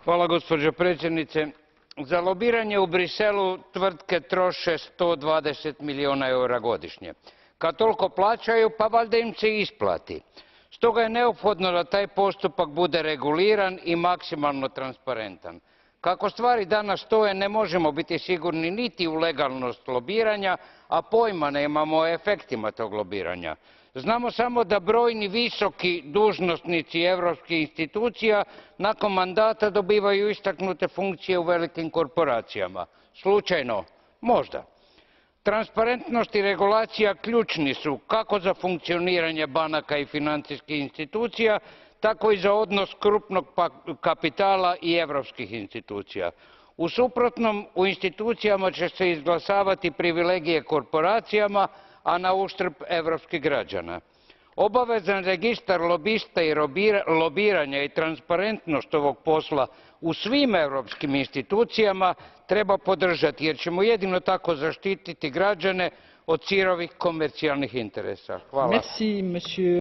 Gospođo predsjednice, za lobiranje u Briselu tvrtke troše 120 milijuna eura godišnje. Kad toliko plaćaju, pa valjda im se isplati. Stoga je neophodno da taj postupak bude reguliran i maksimalno transparentan. Kako stvari danas stoje, ne možemo biti sigurni niti u legalnost lobiranja, a pojma nemamo o efektima tog lobiranja. Znamo samo da brojni visoki dužnosnici europskih institucija nakon mandata dobivaju istaknute funkcije u velikim korporacijama. Slučajno? Možda. Transparentnost i regulacija ključni su kako za funkcioniranje banaka i financijskih institucija, tako i za odnos krupnog kapitala i europskih institucija. U suprotnom, u institucijama će se izglasavati privilegije korporacijama, a na uštrb europskih građana. Obavezan registar lobista i lobiranja i transparentnost ovog posla u svim europskim institucijama treba podržati, jer ćemo jedino tako zaštititi građane od sirovih komercijalnih interesa. Hvala.